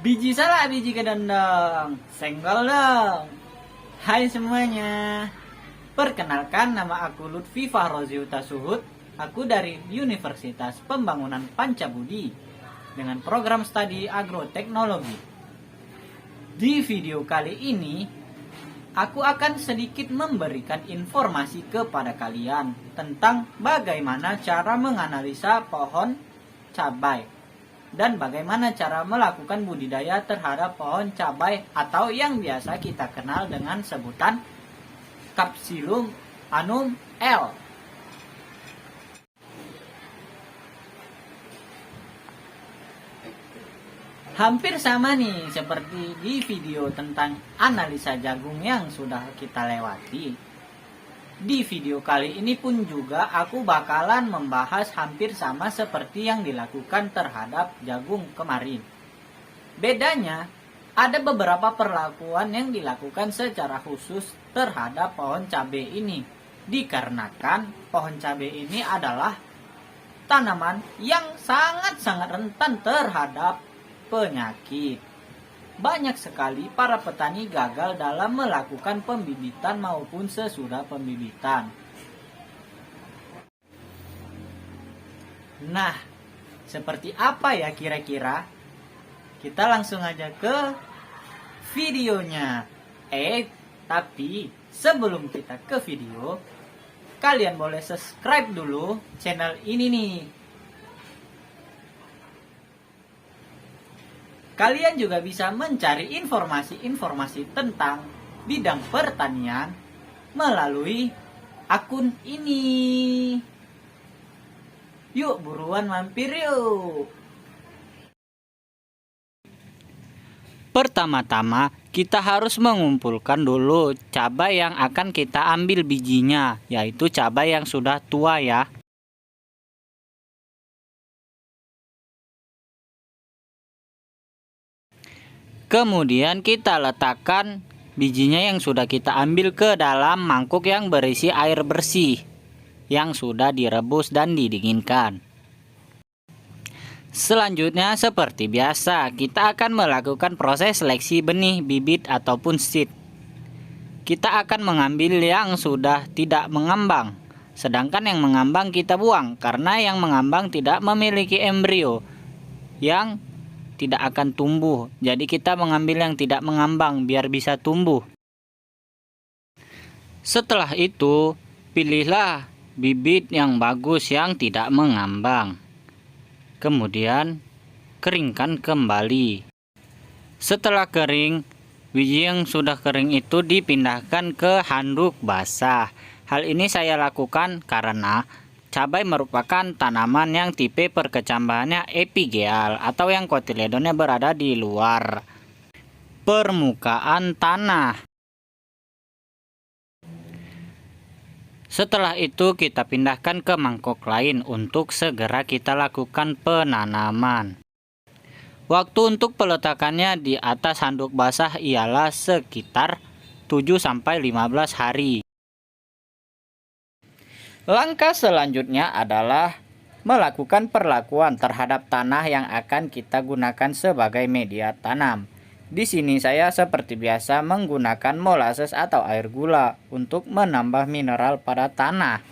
Biji salah biji kedondong, senggol dong. Hai semuanya, perkenalkan nama aku Lutfi Fahrozi Utasuhud. Aku dari Universitas Pembangunan Pancabudi dengan program studi agroteknologi. Di video kali ini, aku akan sedikit memberikan informasi kepada kalian tentang bagaimana cara menganalisa pohon cabai dan bagaimana cara melakukan budidaya terhadap pohon cabai atau yang biasa kita kenal dengan sebutan Capsicum annum L. Hampir sama nih seperti di video tentang analisa jagung yang sudah kita lewati. Di video kali ini pun juga aku bakalan membahas hampir sama seperti yang dilakukan terhadap jagung kemarin. Bedanya, ada beberapa perlakuan yang dilakukan secara khusus terhadap pohon cabai ini. Dikarenakan pohon cabai ini adalah tanaman yang sangat-sangat rentan terhadap penyakit. Banyak sekali para petani gagal dalam melakukan pembibitan maupun sesudah pembibitan. Nah, seperti apa ya kira-kira? Kita langsung aja ke videonya. Tapi sebelum kita ke video, kalian boleh subscribe dulu channel ini nih. Kalian juga bisa mencari informasi-informasi tentang bidang pertanian melalui akun ini. Yuk buruan mampir yuk. Pertama-tama kita harus mengumpulkan dulu cabai yang akan kita ambil bijinya, yaitu cabai yang sudah tua ya. Kemudian kita letakkan bijinya yang sudah kita ambil ke dalam mangkuk yang berisi air bersih yang sudah direbus dan didinginkan. Selanjutnya seperti biasa, kita akan melakukan proses seleksi benih, bibit ataupun seed. Kita akan mengambil yang sudah tidak mengambang, sedangkan yang mengambang kita buang karena yang mengambang tidak memiliki embrio yang tidak akan tumbuh. Jadi kita mengambil yang tidak mengambang biar bisa tumbuh. Setelah itu, pilihlah bibit yang bagus yang tidak mengambang. Kemudian, keringkan kembali. Setelah kering, biji yang sudah kering itu dipindahkan ke handuk basah. Hal ini saya lakukan karena cabai merupakan tanaman yang tipe perkecambahannya epigeal atau yang kotiledonnya berada di luar permukaan tanah. Setelah itu kita pindahkan ke mangkok lain untuk segera kita lakukan penanaman. Waktu untuk peletakannya di atas handuk basah ialah sekitar 7-15 hari. Langkah selanjutnya adalah melakukan perlakuan terhadap tanah yang akan kita gunakan sebagai media tanam. Di sini saya seperti biasa menggunakan molasses atau air gula untuk menambah mineral pada tanah.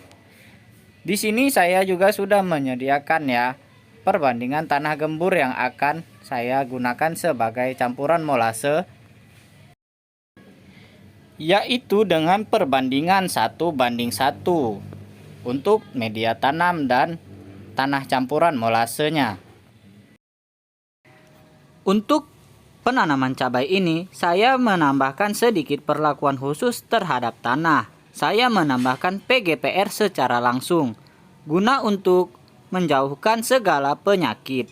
Di sini saya juga sudah menyediakan ya perbandingan tanah gembur yang akan saya gunakan sebagai campuran molasses, yaitu dengan perbandingan 1:1 untuk media tanam dan tanah campuran molasenya. Untuk penanaman cabai ini, saya menambahkan sedikit perlakuan khusus terhadap tanah. Saya menambahkan PGPR secara langsung, guna untuk menjauhkan segala penyakit,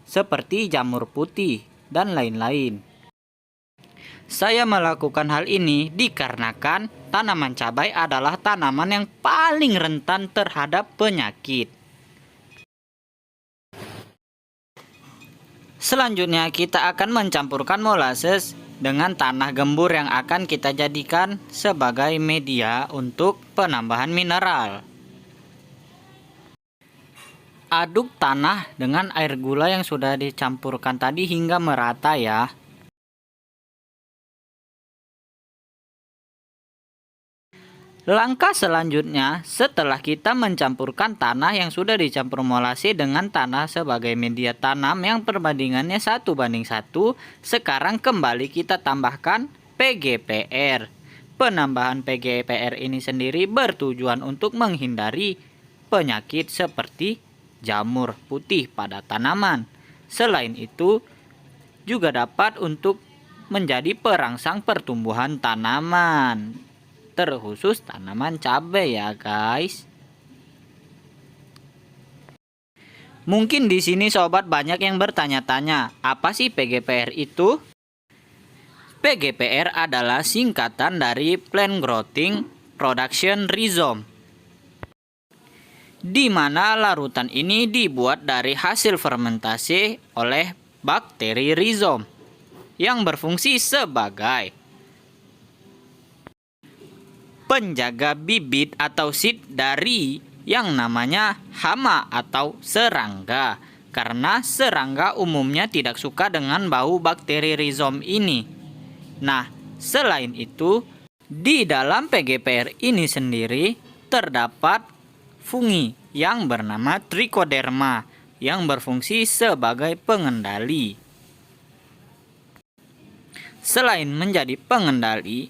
seperti jamur putih dan lain-lain. Saya melakukan hal ini dikarenakan tanaman cabai adalah tanaman yang paling rentan terhadap penyakit. Selanjutnya kita akan mencampurkan molasses dengan tanah gembur yang akan kita jadikan sebagai media untuk penambahan mineral. Aduk tanah dengan air gula yang sudah dicampurkan tadi hingga merata ya. Langkah selanjutnya, setelah kita mencampurkan tanah yang sudah dicampur molase dengan tanah sebagai media tanam yang perbandingannya 1:1, sekarang kembali kita tambahkan PGPR. Penambahan PGPR ini sendiri bertujuan untuk menghindari penyakit seperti jamur putih pada tanaman. Selain itu, juga dapat untuk menjadi perangsang pertumbuhan tanaman, terkhusus tanaman cabai ya guys. Mungkin di sini sobat banyak yang bertanya-tanya, apa sih PGPR itu? PGPR adalah singkatan dari Plant Growing Production Rhizome, di mana larutan ini dibuat dari hasil fermentasi oleh bakteri rhizome yang berfungsi sebagai penjaga bibit atau seed dari yang namanya hama atau serangga, karena serangga umumnya tidak suka dengan bau bakteri rhizome ini. Nah, selain itu, di dalam PGPR ini sendiri terdapat fungi yang bernama Trichoderma yang berfungsi sebagai pengendali. Selain menjadi pengendali,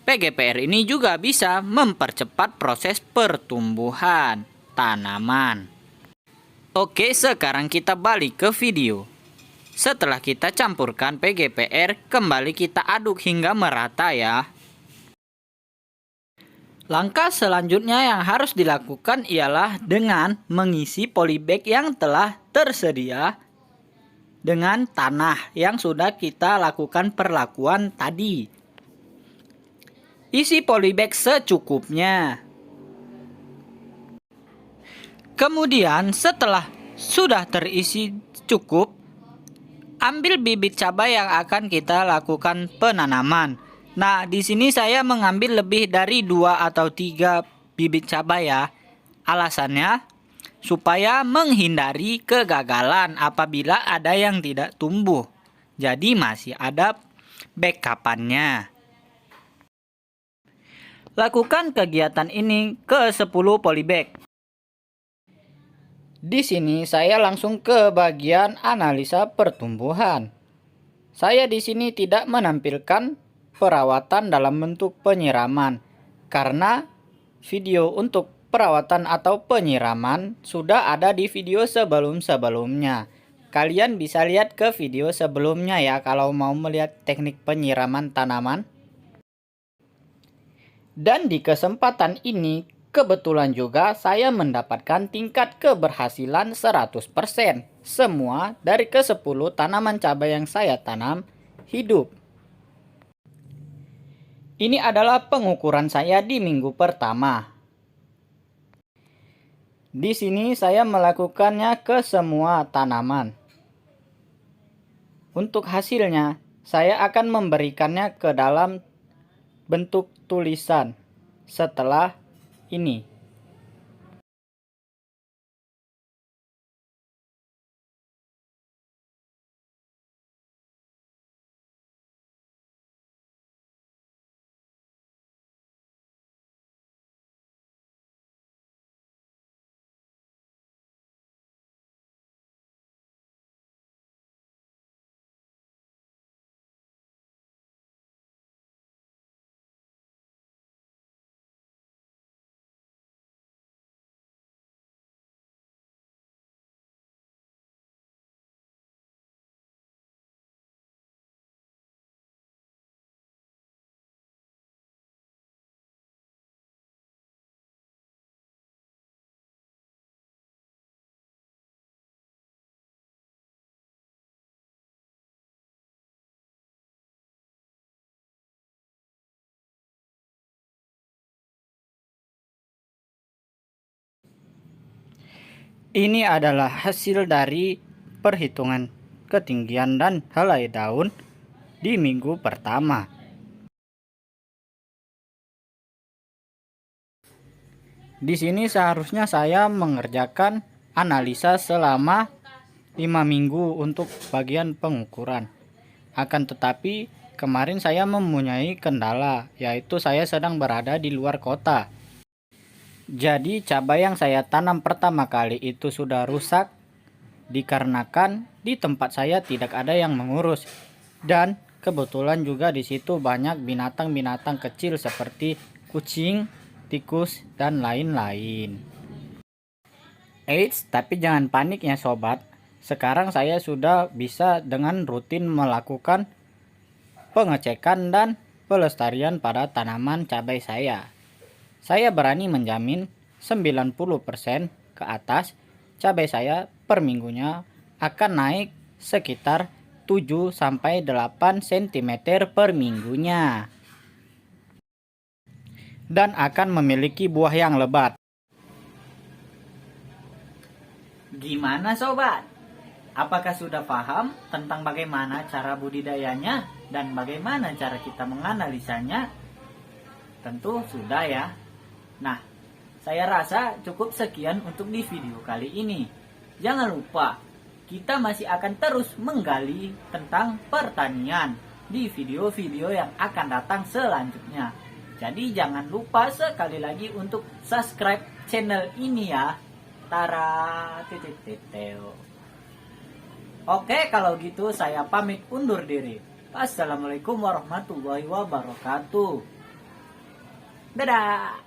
PGPR ini juga bisa mempercepat proses pertumbuhan tanaman. Oke, sekarang kita balik ke video. Setelah kita campurkan PGPR, kembali kita aduk hingga merata ya. Langkah selanjutnya yang harus dilakukan ialah dengan mengisi polybag yang telah tersedia dengan tanah yang sudah kita lakukan perlakuan tadi. Isi polybag secukupnya. Kemudian setelah sudah terisi cukup, ambil bibit cabai yang akan kita lakukan penanaman. Nah, di sini saya mengambil lebih dari 2 atau 3 bibit cabai ya. Alasannya supaya menghindari kegagalan apabila ada yang tidak tumbuh. Jadi masih ada backup-annya. Lakukan kegiatan ini ke 10 polybag. Di sini saya langsung ke bagian analisa pertumbuhan. Saya di sini tidak menampilkan perawatan dalam bentuk penyiraman karena video untuk perawatan atau penyiraman sudah ada di video sebelum-sebelumnya. Kalian bisa lihat ke video sebelumnya ya kalau mau melihat teknik penyiraman tanaman. Dan di kesempatan ini kebetulan juga saya mendapatkan tingkat keberhasilan 100%. Semua dari ke-10 tanaman cabai yang saya tanam hidup. Ini adalah pengukuran saya di minggu pertama. Di sini saya melakukannya ke semua tanaman. Untuk hasilnya, saya akan memberikannya ke dalam bentuk tulisan setelah ini. Ini adalah hasil dari perhitungan ketinggian dan helai daun di minggu pertama. Di sini seharusnya saya mengerjakan analisa selama 5 minggu untuk bagian pengukuran. Akan tetapi kemarin saya mempunyai kendala, yaitu saya sedang berada di luar kota. Jadi cabai yang saya tanam pertama kali itu sudah rusak dikarenakan di tempat saya tidak ada yang mengurus, dan kebetulan juga di situ banyak binatang-binatang kecil seperti kucing, tikus, dan lain-lain. Eits, tapi jangan panik ya sobat. Sekarang saya sudah bisa dengan rutin melakukan pengecekan dan pelestarian pada tanaman cabai saya. Saya berani menjamin 90% ke atas cabai saya per minggunya akan naik sekitar 7-8 cm per minggunya. Dan akan memiliki buah yang lebat. Gimana sobat? Apakah sudah paham tentang bagaimana cara budidayanya dan bagaimana cara kita menganalisanya? Tentu sudah ya. Nah, saya rasa cukup sekian untuk di video kali ini. Jangan lupa, kita masih akan terus menggali tentang pertanian di video-video yang akan datang selanjutnya. Jadi jangan lupa sekali lagi untuk subscribe channel ini ya. Tara titik. Oke, kalau gitu saya pamit undur diri. Assalamualaikum warahmatullahi wabarakatuh. Dadah.